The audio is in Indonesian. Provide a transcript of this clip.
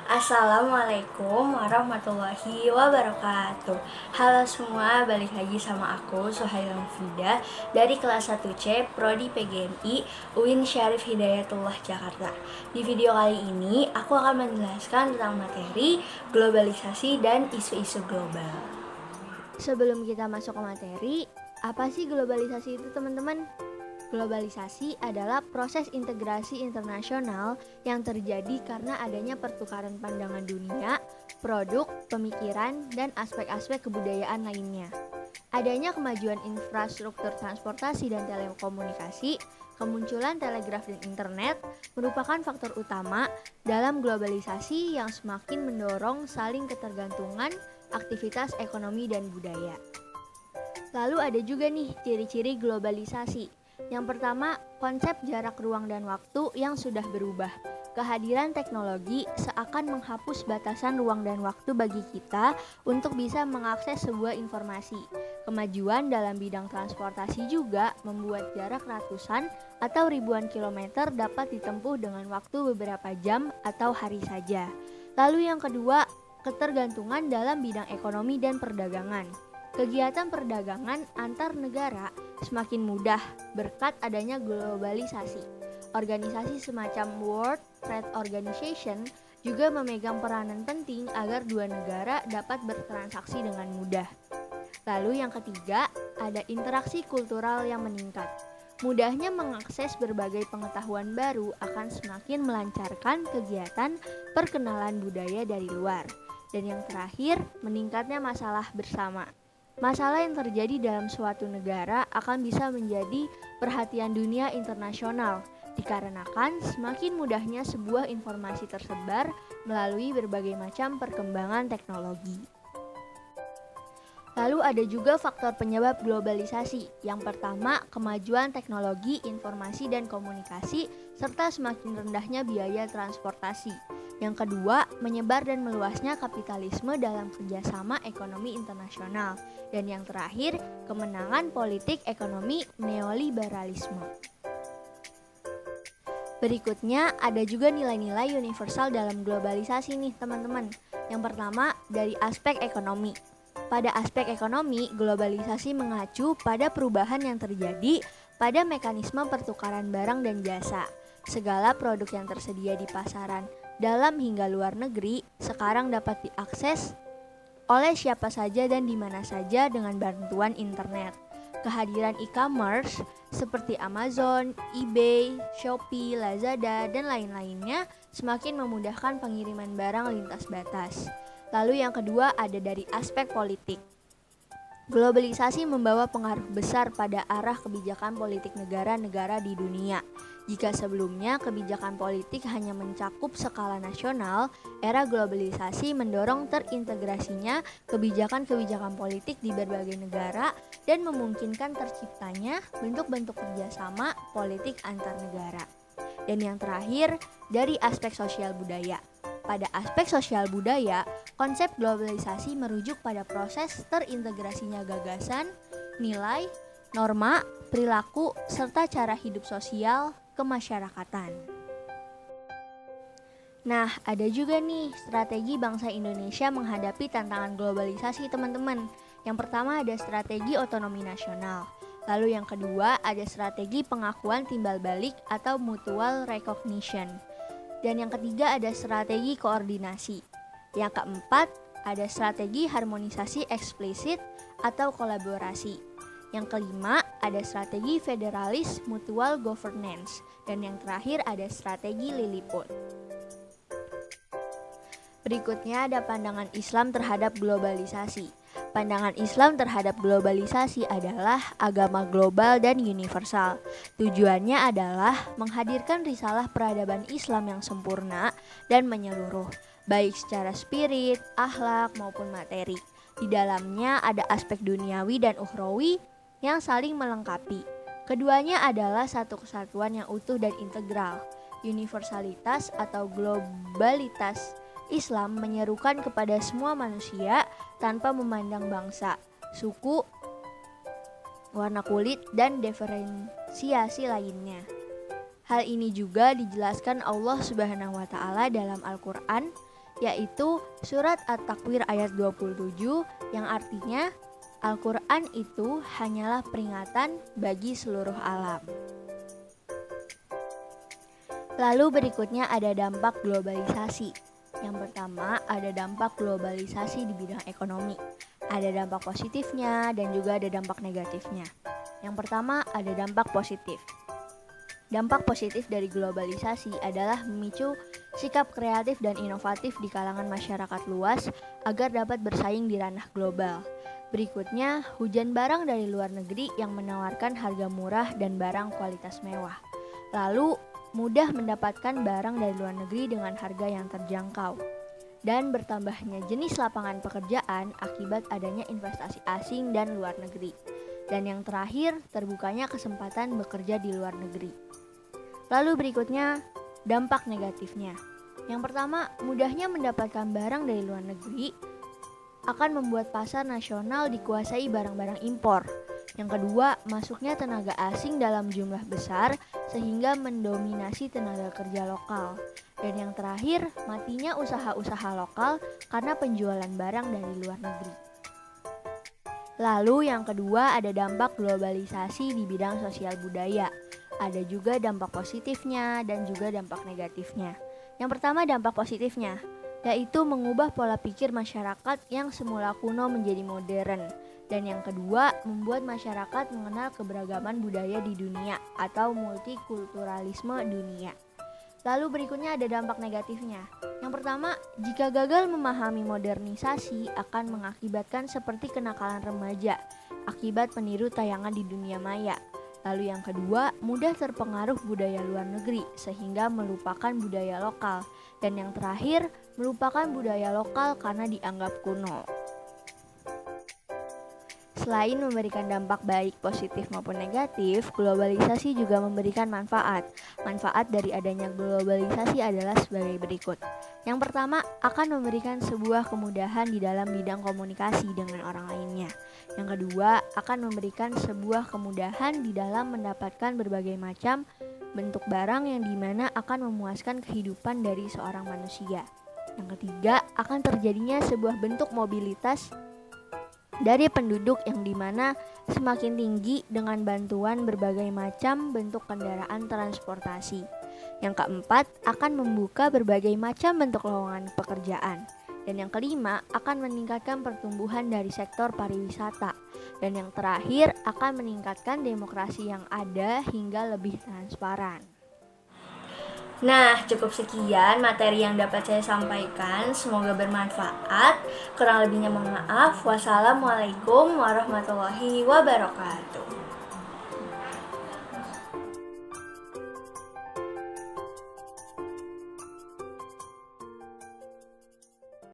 Assalamualaikum warahmatullahi wabarakatuh. Halo semua, balik lagi sama aku Suhailah Fida dari kelas 1C Prodi PGMI UIN Syarif Hidayatullah Jakarta. Di video kali ini aku akan menjelaskan tentang materi globalisasi dan isu-isu global. Sebelum kita masuk ke materi, apa sih globalisasi itu, teman-teman? Globalisasi adalah proses integrasi internasional yang terjadi karena adanya pertukaran pandangan dunia, produk, pemikiran, dan aspek-aspek kebudayaan lainnya. Adanya kemajuan infrastruktur transportasi dan telekomunikasi, kemunculan telegraf dan internet merupakan faktor utama dalam globalisasi yang semakin mendorong saling ketergantungan aktivitas ekonomi dan budaya. Lalu ada juga nih ciri-ciri globalisasi. Yang pertama, konsep jarak ruang dan waktu yang sudah berubah. Kehadiran teknologi seakan menghapus batasan ruang dan waktu bagi kita untuk bisa mengakses sebuah informasi. Kemajuan dalam bidang transportasi juga membuat jarak ratusan atau ribuan kilometer dapat ditempuh dengan waktu beberapa jam atau hari saja. Lalu yang kedua, ketergantungan dalam bidang ekonomi dan perdagangan. Kegiatan perdagangan antar negara semakin mudah berkat adanya globalisasi. Organisasi semacam World Trade Organization juga memegang peranan penting agar dua negara dapat bertransaksi dengan mudah. Lalu yang ketiga, ada interaksi kultural yang meningkat. Mudahnya mengakses berbagai pengetahuan baru akan semakin melancarkan kegiatan perkenalan budaya dari luar. Dan yang terakhir, meningkatnya masalah bersama. Masalah yang terjadi dalam suatu negara akan bisa menjadi perhatian dunia internasional dikarenakan semakin mudahnya sebuah informasi tersebar melalui berbagai macam perkembangan teknologi. Lalu ada juga faktor penyebab globalisasi. Yang pertama, kemajuan teknologi, informasi dan komunikasi serta semakin rendahnya biaya transportasi. Yang kedua, menyebar dan meluasnya kapitalisme dalam kerjasama ekonomi internasional. Dan yang terakhir, kemenangan politik ekonomi neoliberalisme. Berikutnya, ada juga nilai-nilai universal dalam globalisasi nih teman-teman. Yang pertama, dari aspek ekonomi. Pada aspek ekonomi, globalisasi mengacu pada perubahan yang terjadi pada mekanisme pertukaran barang dan jasa. Segala produk yang tersedia di pasaran dalam hingga luar negeri sekarang dapat diakses oleh siapa saja dan di mana saja dengan bantuan internet. Kehadiran e-commerce seperti Amazon, eBay, Shopee, Lazada, dan lain-lainnya semakin memudahkan pengiriman barang lintas batas. Lalu yang kedua ada dari aspek politik. Globalisasi membawa pengaruh besar pada arah kebijakan politik negara-negara di dunia. Jika sebelumnya kebijakan politik hanya mencakup skala nasional, era globalisasi mendorong terintegrasinya kebijakan-kebijakan politik di berbagai negara dan memungkinkan terciptanya bentuk-bentuk kerjasama politik antar negara. Dan yang terakhir, dari aspek sosial budaya. Pada aspek sosial budaya, konsep globalisasi merujuk pada proses terintegrasinya gagasan, nilai, norma, perilaku, serta cara hidup sosial kemasyarakatan. Nah, ada juga nih strategi bangsa Indonesia menghadapi tantangan globalisasi, teman-teman. Yang pertama ada strategi otonomi nasional. Lalu yang kedua ada strategi pengakuan timbal balik atau mutual recognition. Dan yang ketiga ada strategi koordinasi. Yang keempat ada strategi harmonisasi eksplisit atau kolaborasi. Yang kelima ada strategi federalis mutual governance. Dan yang terakhir ada strategi Lilliput. Berikutnya ada pandangan Islam terhadap globalisasi. Pandangan Islam terhadap globalisasi adalah agama global dan universal. Tujuannya adalah menghadirkan risalah peradaban Islam yang sempurna dan menyeluruh, baik secara spirit, akhlak maupun materi. Di dalamnya ada aspek duniawi dan ukhrawi yang saling melengkapi. Keduanya adalah satu kesatuan yang utuh dan integral. Universalitas atau globalitas Islam menyerukan kepada semua manusia tanpa memandang bangsa, suku, warna kulit, dan diferensiasi lainnya. Hal ini juga dijelaskan Allah Subhanahu wa Ta'ala dalam Al-Quran yaitu surat At-Takwir ayat 27 yang artinya Al-Quran itu hanyalah peringatan bagi seluruh alam. Lalu berikutnya ada dampak globalisasi. Yang pertama ada dampak globalisasi di bidang ekonomi. Ada dampak positifnya dan juga ada dampak negatifnya. Yang pertama ada dampak positif. Dampak positif dari globalisasi adalah memicu sikap kreatif dan inovatif di kalangan masyarakat luas agar dapat bersaing di ranah global. Berikutnya, hujan barang dari luar negeri yang menawarkan harga murah dan barang kualitas mewah. Lalu, mudah mendapatkan barang dari luar negeri dengan harga yang terjangkau. Dan bertambahnya jenis lapangan pekerjaan akibat adanya investasi asing dan luar negeri. Dan yang terakhir, terbukanya kesempatan bekerja di luar negeri. Lalu berikutnya, dampak negatifnya. Yang pertama, mudahnya mendapatkan barang dari luar negeri akan membuat pasar nasional dikuasai barang-barang impor. Yang kedua, masuknya tenaga asing dalam jumlah besar sehingga mendominasi tenaga kerja lokal. Dan yang terakhir, matinya usaha-usaha lokal karena penjualan barang dari luar negeri. Lalu yang kedua ada dampak globalisasi di bidang sosial budaya. Ada juga dampak positifnya dan juga dampak negatifnya. Yang pertama dampak positifnya, yaitu mengubah pola pikir masyarakat yang semula kuno menjadi modern. Dan yang kedua, membuat masyarakat mengenal keberagaman budaya di dunia atau multikulturalisme dunia. Lalu berikutnya ada dampak negatifnya. Yang pertama, jika gagal memahami modernisasi akan mengakibatkan seperti kenakalan remaja akibat meniru tayangan di dunia maya. Lalu yang kedua, mudah terpengaruh budaya luar negeri sehingga melupakan budaya lokal. Dan yang terakhir, melupakan budaya lokal karena dianggap kuno. Selain memberikan dampak baik positif maupun negatif, globalisasi juga memberikan manfaat. Manfaat dari adanya globalisasi adalah sebagai berikut. Yang pertama, akan memberikan sebuah kemudahan di dalam bidang komunikasi dengan orang lainnya. Yang kedua, akan memberikan sebuah kemudahan di dalam mendapatkan berbagai macam bentuk barang yang dimana akan memuaskan kehidupan dari seorang manusia. Yang ketiga, akan terjadinya sebuah bentuk mobilitas dari penduduk yang dimana semakin tinggi dengan bantuan berbagai macam bentuk kendaraan transportasi. Yang keempat, akan membuka berbagai macam bentuk lowongan pekerjaan. Dan yang kelima, akan meningkatkan pertumbuhan dari sektor pariwisata. Dan yang terakhir, akan meningkatkan demokrasi yang ada hingga lebih transparan. Nah, cukup sekian materi yang dapat saya sampaikan. Semoga bermanfaat. Kurang lebihnya mohon maaf. Wassalamualaikum warahmatullahi wabarakatuh.